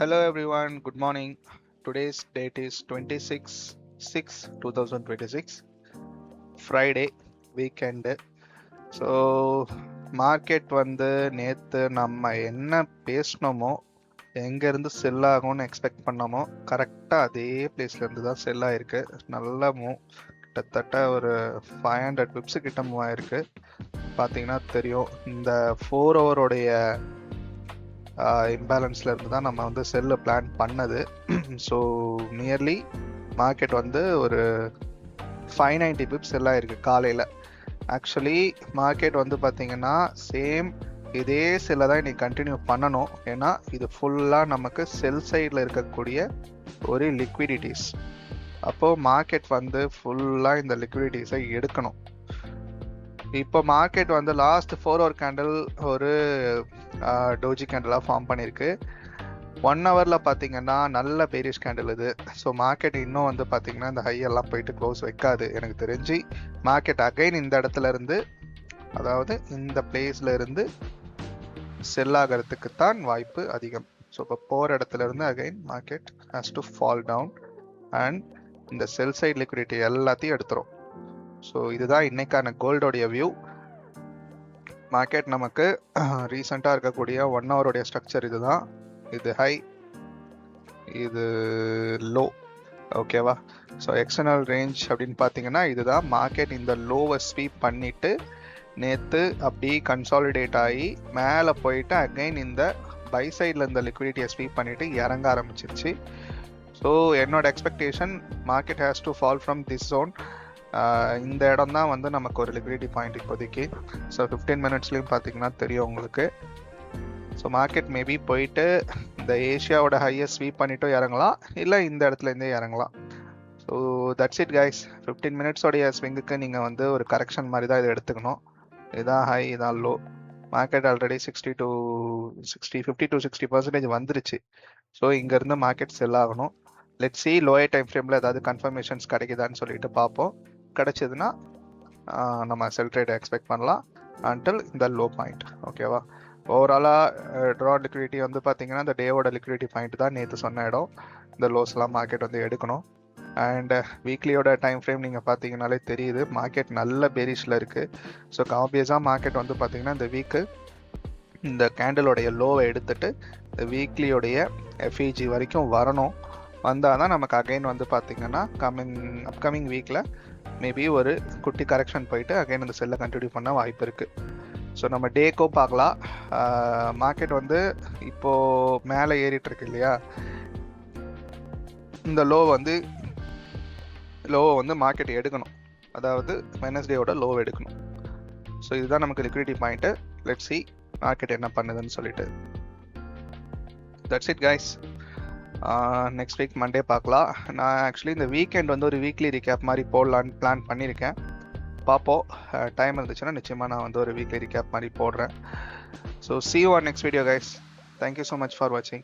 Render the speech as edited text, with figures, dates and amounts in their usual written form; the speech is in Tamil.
Hello everyone, good morning. Today's date is 26/6/2026, Friday, weekend. So market வந்து நேற்று நம்ம என்ன பேசினோமோ எங்கேருந்து செல் ஆகும்னு எக்ஸ்பெக்ட் பண்ணோமோ கரெக்டாக அதே பிளேஸ்லேருந்து தான் செல் ஆகிருக்கு. நல்ல மூவ், கிட்டத்தட்ட ஒரு 500 பிப்ஸு கிட்ட மூவ் ஆயிருக்கு. பார்த்தீங்கன்னா தெரியும், இந்த 4 ஹவருடைய இம்பேலன்ஸ்ல இருந்து தான் நம்ம வந்து செல்ல பிளான் பண்ணது. ஸோ நியர்லி மார்க்கெட் வந்து ஒரு 590 பிப்ஸ் எல்லாம் இருக்கு காலையில். ஆக்சுவலி மார்க்கெட் வந்து பார்த்தீங்கன்னா சேம் இதே செல்லை தான் இன்னைக்கு கண்டினியூ பண்ணணும். ஏன்னா இது ஃபுல்லாக நமக்கு செல் சைடில் இருக்கக்கூடிய ஒரு லிக்விடிட்டிஸ். அப்போது மார்க்கெட் வந்து ஃபுல்லாக இந்த லிக்விடிட்டிஸை எடுக்கணும். இப்போ மார்க்கெட் வந்து லாஸ்ட் 4 ஹவர் கேண்டில் ஒரு டோஜி கேண்டிலாக ஃபார்ம் பண்ணியிருக்கு. 1 ஹவரில் பார்த்தீங்கன்னா நல்ல பேரிஷ் கேண்டில் இது. ஸோ மார்க்கெட் இன்னும் வந்து பார்த்தீங்கன்னா இந்த ஹையெல்லாம் போயிட்டு க்ளோஸ் வைக்காது. எனக்கு தெரிஞ்சு மார்க்கெட் அகைன் இந்த இடத்துல இருந்து, அதாவது இந்த பிளேஸ்ல இருந்து செல் ஆகிறதுக்கு தான் வாய்ப்பு அதிகம். ஸோ இப்போ போகிற இடத்துல இருந்து again market has to fall down and இந்த செல் சைட் லிக்விடிட்டி எல்லாத்தையும் எடுத்துரும். ஸோ இதுதான் இன்னைக்கான கோல்டோடைய வியூ. மார்க்கெட் நமக்கு ரீசெண்டாக இருக்கக்கூடிய 1 ஹவருடைய ஸ்ட்ரக்சர் இதுதான். இது ஹை, இது லோ, ஓகேவா? ஸோ எக்ஸ்டர்னல் ரேஞ்ச் அப்படின்னு பார்த்தீங்கன்னா இதுதான். மார்க்கெட் இந்த லோவை ஸ்வீப் பண்ணிட்டு நேற்று அப்படி கன்சாலிடேட் ஆகி மேலே போயிட்டு அகைன் இந்த பை சைடில் இந்த லிக்விடிட்டியை ஸ்வீப் பண்ணிட்டு இறங்க ஆரம்பிச்சிருச்சு. ஸோ என்னோட expectation market has to fall from this zone. இந்த இடம் தான் வந்து நமக்கு ஒரு லிக்விடிட்டி பாயிண்ட் இப்போதைக்கு. ஸோ 15 மினிட்ஸ்லையும் பார்த்தீங்கன்னா தெரியும் உங்களுக்கு. ஸோ மார்க்கெட் மேபி போயிட்டு இந்த ஏஷியாவோட ஹையஸ்ட் ஸ்வீப் பண்ணிட்டும் இறங்கலாம், இல்லை இந்த இடத்துலேருந்தே இறங்கலாம். So that's it guys. 15 மினிட்ஸோடைய ஸ்விங்குக்கு நீங்கள் வந்து ஒரு கரெக்ஷன் மாதிரி தான் இதை எடுத்துக்கணும். இதான் ஹை, இதான் லோ. மார்க்கெட் ஆல்ரெடி 50 to 60% வந்துருச்சு. ஸோ இங்கேருந்து மார்க்கெட் செல் ஆகணும். லெட்ஸ் சி லோயர் டைம் ஃப்ரேமில் ஏதாவது கன்ஃபர்மேஷன்ஸ் கிடைக்குதான்னு சொல்லிட்டு பார்ப்போம். கிடைச்சதுன்னா நம்ம செல் ட்ரேட் எக்ஸ்பெக்ட் பண்ணலாம் அன்டில் இந்த லோ பாயிண்ட், ஓகேவா? ஓவராலாக ட்ரா லிக்விடிட்டி வந்து பார்த்தீங்கன்னா இந்த டேவோட லிக்விடிட்டி பாயிண்ட் தான் நேற்று சொன்ன இடம். இந்த லோஸ்லாம் மார்க்கெட் வந்து எடுக்கணும். அண்ட் வீக்லியோட டைம் ஃப்ரேம் நீங்கள் பார்த்தீங்கன்னாலே தெரியுது, மார்க்கெட் நல்ல பெரிஷில் இருக்குது. ஸோ ஆப்வியஸாக மார்க்கெட் வந்து பார்த்தீங்கன்னா இந்த வீக்கு இந்த கேண்டிலோடைய லோவை எடுத்துட்டு இந்த வீக்லியோடைய எஃப்இஜி வரைக்கும் வரணும். வந்தால் தான் நமக்கு அகைன் வந்து பார்த்தீங்கன்னா அப்கமிங் வீக்கில் மேபி ஒரு குட்டி கரெக்ஷன் போயிட்டு அகைன் இந்த செல்லை கண்டினியூ பண்ண வாய்ப்பு இருக்குது. ஸோ நம்ம டேக்கோ பார்க்கலாம். மார்க்கெட் வந்து இப்போது மேலே ஏறிட்டு இருக்கு இல்லையா, இந்த லோவை வந்து மார்க்கெட் எடுக்கணும், அதாவது வெனஸ்டேயோட லோவை எடுக்கணும். ஸோ இதுதான் நமக்கு liquidity point. Let's see market என்ன பண்ணுதுன்னு சொல்லிட்டு. That's it guys. Next week Monday பார்க்கலாம். நான் ஆக்சுவலி இந்த வீக்கெண்ட் வந்து ஒரு வீக்லி ரிகேப் மாதிரி போடலான்னு பிளான் பண்ணியிருக்கேன். பார்ப்போம், டைம் இருந்துச்சுன்னா நிச்சயமாக நான் வந்து ஒரு வீக்லி ரிகேப் மாதிரி போடுறேன். So see you on next video guys. Thank you so much for watching.